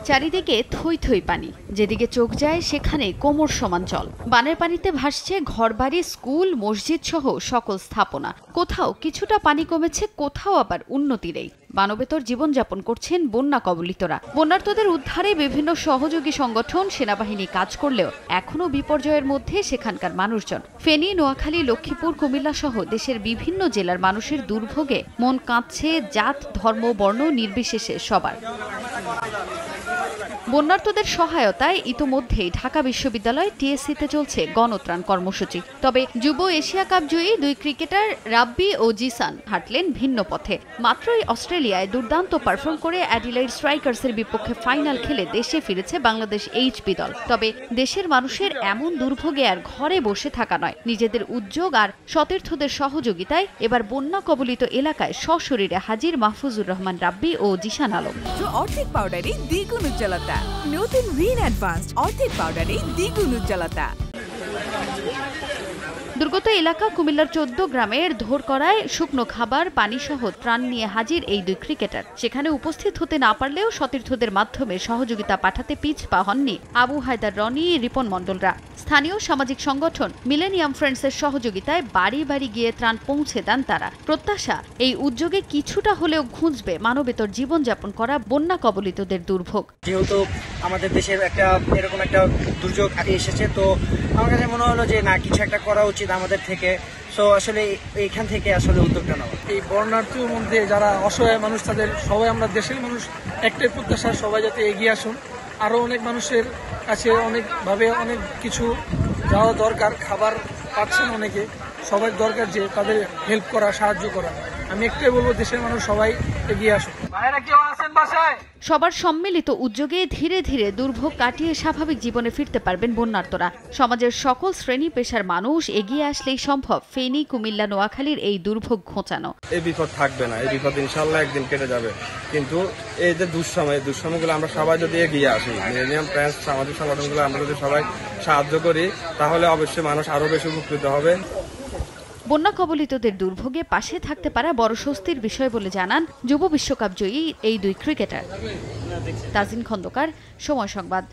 চারিদিকে থই থই পানি, যেদিকে চোখ যায় সেখানে কোমর সমান জল। বানের পানিতে ভাসছে ঘরবাড়ি, স্কুল, মসজিদ সহ সকল স্থাপনা। কোথাও কিছুটা পানি কমেছে, কোথাও আবার উন্নতি নেই। মানবেতর জীবনযাপন করছেন বন্যা কবলিতরা। বন্যার্তদের উদ্ধারে বিভিন্ন সহযোগী সংগঠন, সেনাবাহিনী কাজ করলেও এখনও বিপর্যয়ের মধ্যে সেখানকার মানুষজন। ফেনী, নোয়াখালী, লক্ষ্মীপুর, কুমিল্লা সহ দেশের বিভিন্ন জেলার মানুষের দুর্ভোগে মন কাঁদছে জাত, ধর্ম, বর্ণ নির্বিশেষে সবার। বন্যার্তদের সহায়তায় ইতোমধ্যেই ঢাকা বিশ্ববিদ্যালয় টিএসসিতে চলছে গণত্রাণ কর্মসূচি। তবে যুব এশিয়া কাপ জয়ী দুই ক্রিকেটার রাব্বি ও জিসান হাঁটলেন ভিন্ন পথে। মাত্রই অস্ট্রেলিয়ায় দুর্দান্ত পারফর্ম করে অ্যাডিলেইড স্ট্রাইকার্সের বিপক্ষে ফাইনাল খেলে দেশে ফিরেছে বাংলাদেশ এইচপি দল। তবে দেশের মানুষের এমন দুর্ভোগে আর ঘরে বসে থাকা নয়, নিজেদের উদ্যোগ আর সতীর্থদের সহযোগিতায় এবার বন্যা কবলিত এলাকায় সশরীরে হাজির মাহফুজুর রহমান রাব্বি ও জিসান আলম। অর্ধেক পাউডারে দ্বিগুণ উজ্জ্বলতা, নতুন রিন অ্যাডভান্সড অর্ধেক পাউডারে দ্বিগুণ উজ্জ্বলতা। দুর্গত এলাকা কুমিল্লার 14 গ্রামের ধোরকড়ায় শুকনো খাবার, পানি সহ ত্রাণ নিয়ে হাজির এই দুই ক্রিকেটার। সেখানে উপস্থিত হতে না পারলেও সতীর্থদের মাধ্যমে সহযোগিতা পাঠাতে পিছপা হননি আবু হায়দার রনি, রিপন মণ্ডলরা। স্থানীয় সামাজিক সংগঠন মিলেনিয়াম ফ্রেন্ডসের সহযোগিতায় বাড়ি বাড়ি গিয়ে ত্রাণ পৌঁছে দেন তারা। প্রত্যাশা, এই উদ্যোগে কিছুটা হলেও ঘুঁচবে মানবেতর জীবনযাপন করা বন্যা কবলিতদের দুর্ভোগ। যেহেতু আমাদের দেশের এরকম একটা দুর্যোগ এসেছে, তো আমার কাছে মনে হলো যে না, কিছু একটা করা উচিত আমাদের থেকে। সো আসলে এইখান থেকে আসলে উদ্যোগটা নেওয়া। এই বন্যার্থীর মধ্যে যারা অসহায় মানুষ, তাদের সবাই, আমরা দেশের মানুষ একটাই প্রত্যাশা, সবাই যাতে এগিয়ে আসুন। আরও অনেক মানুষের কাছে অনেকভাবে অনেক কিছু যাওয়া দরকার, খাবার পাচ্ছেন অনেকে, সবার দরকার যে তাদের হেল্প করা, সাহায্য করা। আমি একটাই বলবো, দেশের মানুষ সবাই এগিয়ে আসুন। সবার সম্মিলিত উদ্যোগে ধীরে ধীরে দুর্ভোগ কাটিয়ে স্বাভাবিক জীবনে ফিরতে পারবেন বন্যার্তরা। সমাজের সকল শ্রেণী পেশার মানুষ এগিয়ে আসলেই সম্ভব ফেনী, কুমিল্লা, নোয়াখালীর এই দুর্ভোগ ঘোচানো। এই বিপদ থাকবে না, এই বিপদ ইনশাল্লাহ একদিন কেটে যাবে। কিন্তু এই যে দুঃসময়গুলো আমরা সবাই যদি এগিয়ে আসি, মিলেনিয়াম ফ্রেন্ডস, সামাজিক সংগঠনগুলো আমরা যদি সবাই সাহায্য করি, তাহলে অবশ্যই মানুষ আরো বেশি উপকৃত হবে। বন্যা কবলিতদের দুর্ভোগে পাশে থাকতে পারা বড় স্বস্তির বিষয় বলে জানান যুব বিশ্বকাপ জয়ী এই দুই ক্রিকেটার। তাজিন খন্দকার, সময় সংবাদ।